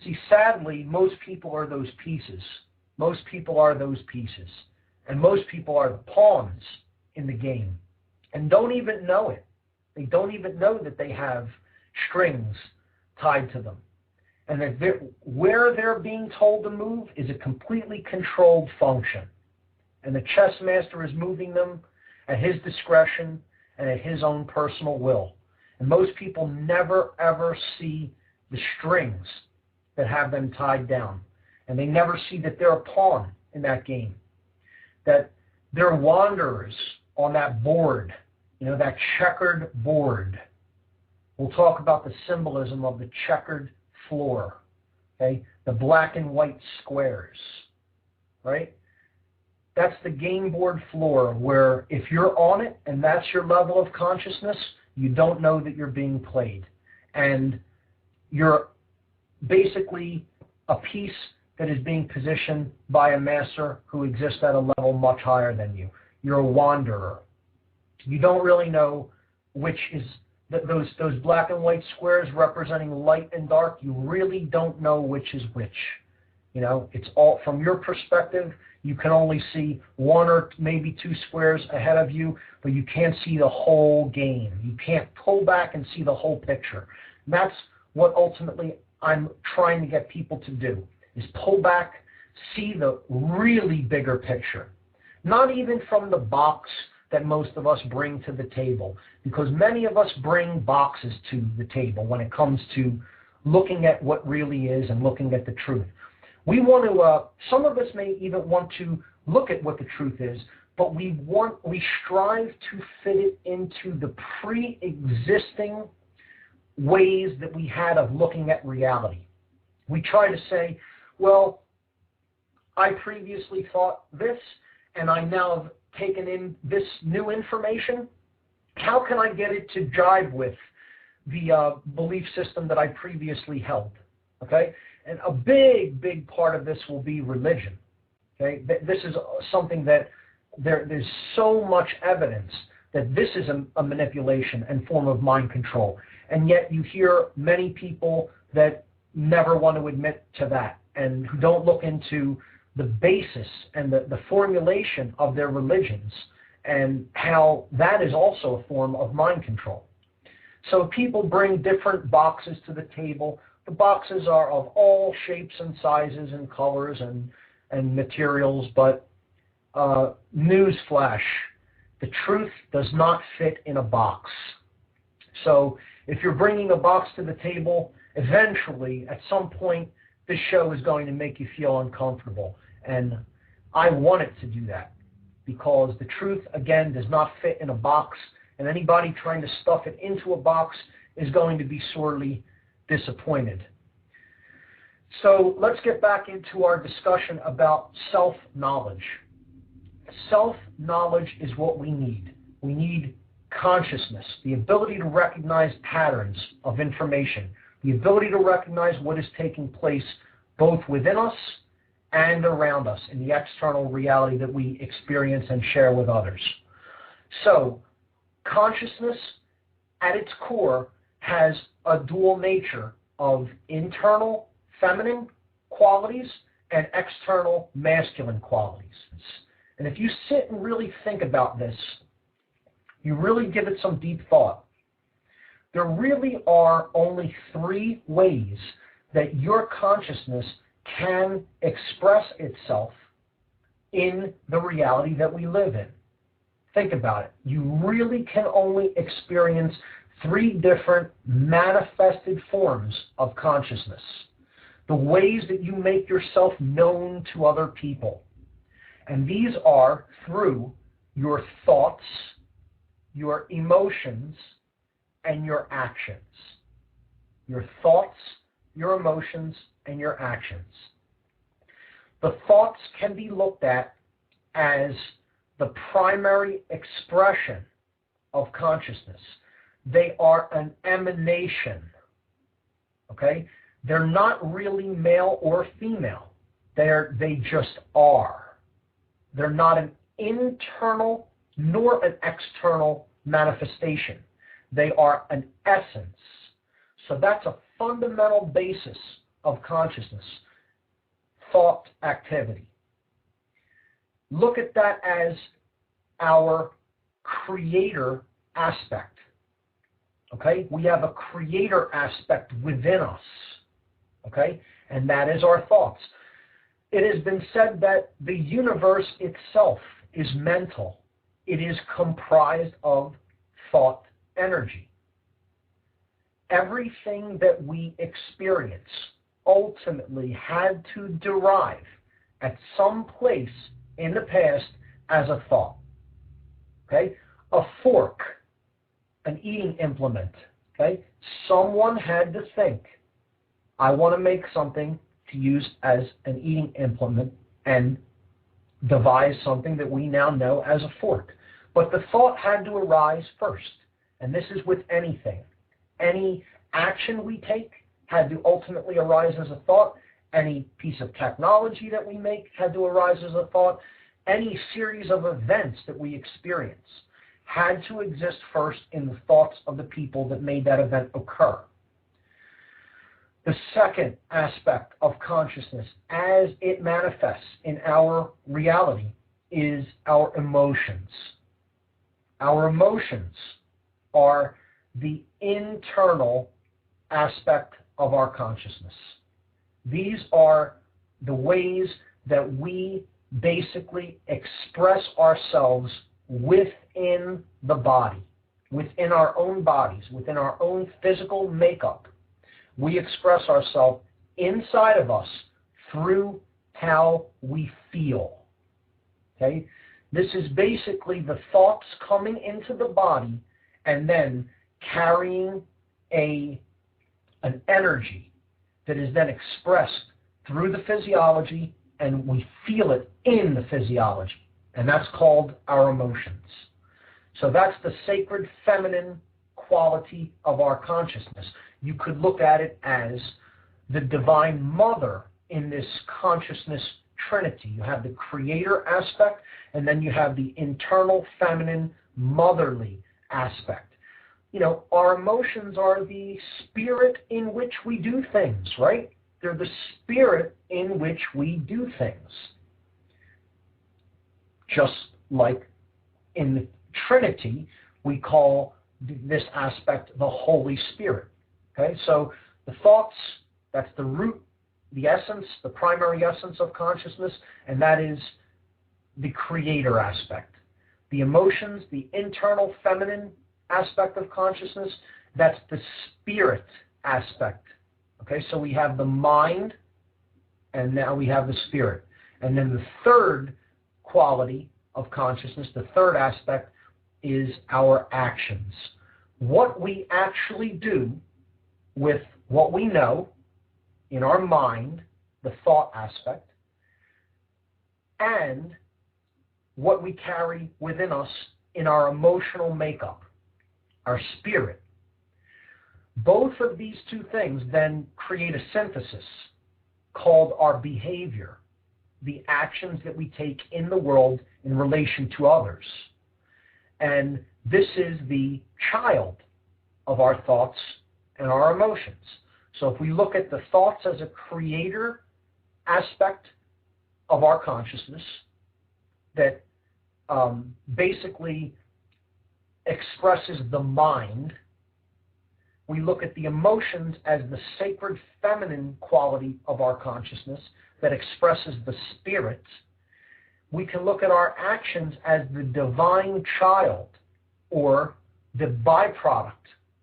See, sadly, most people are those pieces. Most people are those pieces. And most people are the pawns in the game and don't even know it. They don't even know that they have strings tied to them. And that where they're being told to move is a completely controlled function. And the chess master is moving them at his discretion and at his own personal will. And most people never, ever see the strings that have them tied down. And they never see that they're a pawn in that game, that they're wanderers on that board, that checkered board. We'll talk about the symbolism of the checkered floor, okay? The black and white squares, right? That's the game board floor where if you're on it and that's your level of consciousness, you don't know that you're being played. And you're basically a piece that is being positioned by a master who exists at a level much higher than you. You're a wanderer. You don't really know which is those black and white squares representing light and dark. You really don't know which is which. It's all from your perspective. You can only see one or maybe two squares ahead of you, but you can't see the whole game. You can't pull back and see the whole picture. And that's what ultimately I'm trying to get people to do, is pull back, see the really bigger picture. Not even from the box that most of us bring to the table, because many of us bring boxes to the table when it comes to looking at what really is and looking at the truth. We want to, some of us may even want to look at what the truth is, but we strive to fit it into the pre-existing ways that we had of looking at reality. We try to say, well, I previously thought this, and I now have taken in this new information. How can I get it to jive with the belief system that I previously held? Okay? And a big, big part of this will be religion. Okay? This is something that there's so much evidence that this is a manipulation and form of mind control. And yet you hear many people that never want to admit to that and who don't look into the basis and the formulation of their religions and how that is also a form of mind control. So people bring different boxes to the table. The boxes are of all shapes and sizes and colors and materials, but newsflash, the truth does not fit in a box. So if you're bringing a box to the table, eventually, at some point, this show is going to make you feel uncomfortable. And I want it to do that because the truth, again, does not fit in a box, and anybody trying to stuff it into a box is going to be sorely disappointed. So let's get back into our discussion about self-knowledge. Self-knowledge is what we need. We need consciousness, the ability to recognize patterns of information, the ability to recognize what is taking place both within us and around us in the external reality that we experience and share with others. So, consciousness at its core has a dual nature of internal feminine qualities and external masculine qualities. And if you sit and really think about this, you really give it some deep thought, there really are only three ways that your consciousness can express itself in the reality that we live in. Think about it. You really can only experience three different manifested forms of consciousness. The ways that you make yourself known to other people. And these are through your thoughts, your emotions, and your actions. Your thoughts, your emotions, and your actions. The thoughts can be looked at as the primary expression of consciousness. They are an emanation. Okay? They're not really male or female. They just are. They're not an internal nor an external manifestation. They are an essence. So that's a fundamental basis of consciousness, thought activity. Look at that as our creator aspect. Okay? We have a creator aspect within us. Okay? And that is our thoughts. It has been said that the universe itself is mental. It is comprised of thought energy. Everything that we experience ultimately had to derive at some place in the past as a thought. Okay? A fork, an eating implement. Okay? Someone had to think, I want to make something to use as an eating implement, and devise something that we now know as a fork. But the thought had to arise first. And this is with anything. Any action we take had to ultimately arise as a thought. Any piece of technology that we make had to arise as a thought. Any series of events that we experience had to exist first in the thoughts of the people that made that event occur. The second aspect of consciousness, as it manifests in our reality, is our emotions. Our emotions are the internal aspect of our consciousness. These are the ways that we basically express ourselves within the body, within our own bodies, within our own physical makeup. We express ourselves inside of us through how we feel. Okay? This is basically the thoughts coming into the body and then carrying an energy that is then expressed through the physiology, and we feel it in the physiology. And that's called our emotions. So that's the sacred feminine quality of our consciousness. You could look at it as the divine mother in this consciousness trinity. You have the creator aspect, and then you have the internal feminine motherly aspect. You know, our emotions are the spirit in which we do things, right? They're the spirit in which we do things. Just like in the Trinity, we call this aspect the Holy Spirit. Okay, so the thoughts, that's the root, the essence, the primary essence of consciousness, and that is the creator aspect. The emotions, the internal feminine aspect of consciousness, that's the spirit aspect. Okay, so we have the mind, and now we have the spirit. And then the third quality of consciousness, the third aspect, is our actions. What we actually do with what we know in our mind, the thought aspect, and what we carry within us in our emotional makeup, our spirit. Both of these two things then create a synthesis called our behavior, the actions that we take in the world in relation to others. And this is the child of our thoughts and our emotions. So if we look at the thoughts as a creator aspect of our consciousness that basically expresses the mind, we look at the emotions as the sacred feminine quality of our consciousness that expresses the spirit. We can look at our actions as the divine child, or the byproduct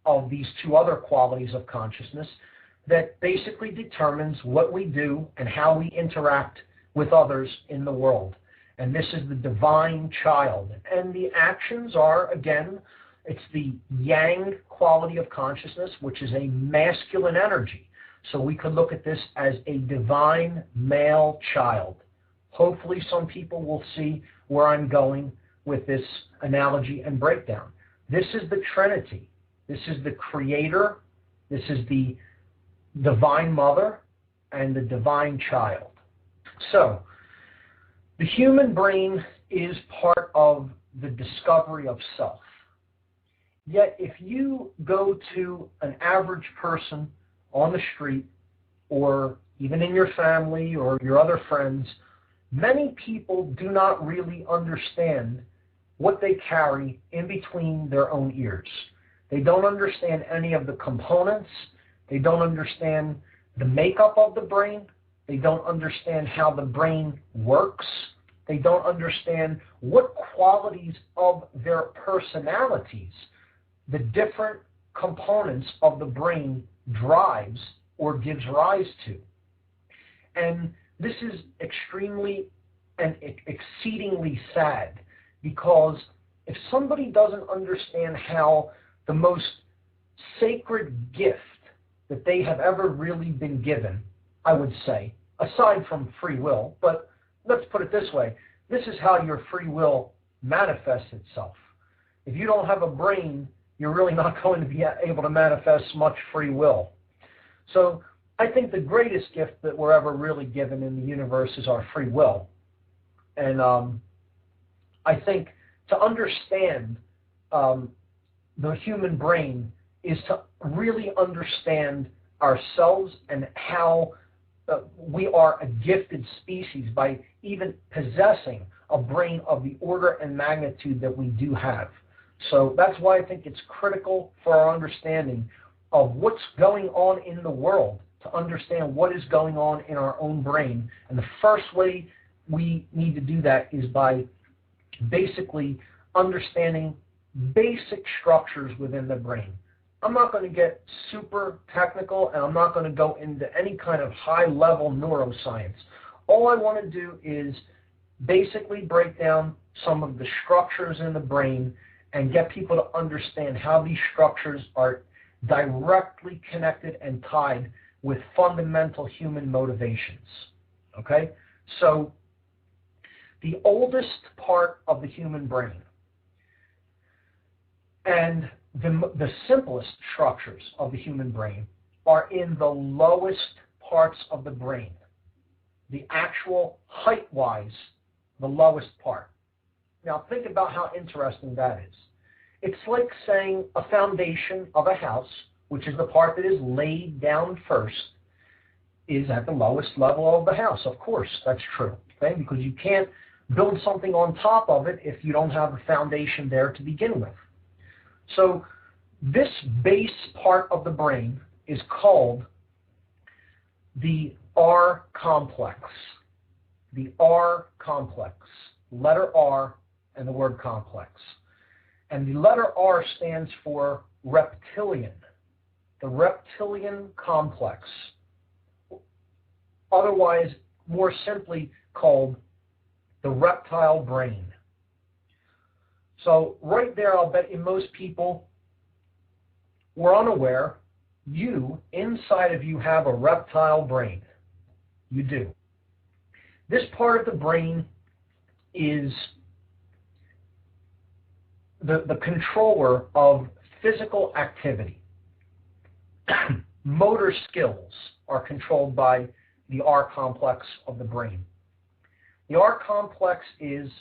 of these two other qualities of consciousness that basically determines what we do and how we interact with others in the world. And this is the divine child. And the actions are, again, it's the yang quality of consciousness, which is a masculine energy. So we could look at this as a divine male child. Hopefully some people will see where I'm going with this analogy and breakdown. This is the Trinity. This is the creator. This is the divine mother and the divine child. So the human brain is part of the discovery of self. Yet if you go to an average person on the street or even in your family or your other friends, many people do not really understand what they carry in between their own ears. They don't understand any of the components. They don't understand the makeup of the brain. They don't understand how the brain works. They don't understand what qualities of their personalities the different components of the brain drives or gives rise to. And this is extremely and exceedingly sad, because if somebody doesn't understand how the most sacred gift that they have ever really been given, I would say, aside from free will, but let's put it this way, this is how your free will manifests itself. If you don't have a brain, you're really not going to be able to manifest much free will. So I think the greatest gift that we're ever really given in the universe is our free will. And I think to understand the human brain is to really understand ourselves and how we are a gifted species by even possessing a brain of the order and magnitude that we do have. So that's why I think it's critical for our understanding of what's going on in the world to understand what is going on in our own brain. And the first way we need to do that is by basically understanding basic structures within the brain. I'm not going to get super technical, and I'm not going to go into any kind of high-level neuroscience. All I want to do is basically break down some of the structures in the brain and get people to understand how these structures are directly connected and tied with fundamental human motivations. Okay? So the oldest part of the human brain and the simplest structures of the human brain are in the lowest parts of the brain, the actual height-wise, the lowest part. Now think about how interesting that is. It's like saying a foundation of a house, which is the part that is laid down first, is at the lowest level of the house. Of course, that's true, okay? Because you can't build something on top of it if you don't have a foundation there to begin with. So this base part of the brain is called the R complex. The R complex. Letter R and the word complex. And the letter R stands for reptilian. The reptilian complex. Otherwise, more simply called the reptile brain. So right there, I'll bet you most people were unaware, you, inside of you, have a reptile brain. You do. This part of the brain is the controller of physical activity. Motor skills are controlled by the R complex of the brain. The R complex is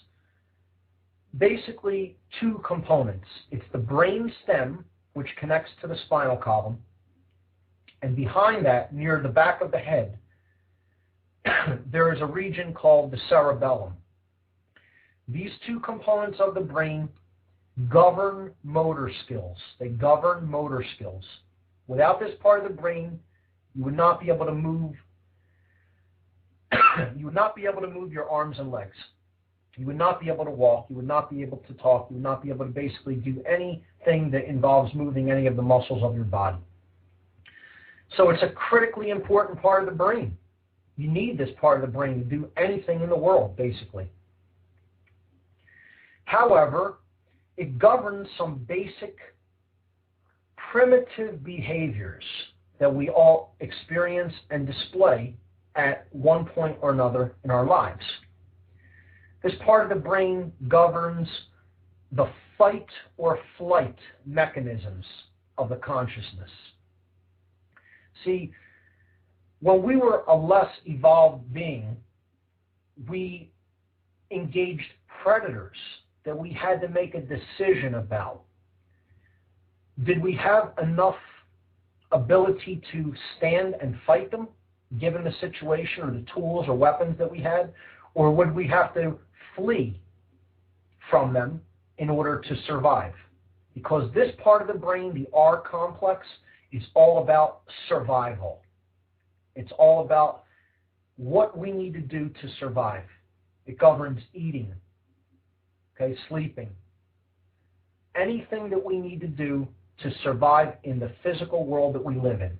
basically two components. It's the brain stem, which connects to the spinal column, and behind that, near the back of the head, there is a region called the cerebellum. These two components of the brain govern motor skills. They govern motor skills. Without this part of the brain, you would not be able to move. You would not be able to move your arms and legs. You would not be able to walk. You would not be able to talk. You would not be able to basically do anything that involves moving any of the muscles of your body. So it's a critically important part of the brain. You need this part of the brain to do anything in the world, basically. However, it governs some basic primitive behaviors that we all experience and display at one point or another in our lives. This part of the brain governs the fight or flight mechanisms of the consciousness. See, when we were a less evolved being, we engaged predators that we had to make a decision about. Did we have enough ability to stand and fight them? given the situation or the tools or weapons that we had? Or would we have to flee from them in order to survive? Because this part of the brain, the R complex, is all about survival. It's all about what we need to do to survive. It governs eating, okay, sleeping. Anything that we need to do to survive in the physical world that we live in.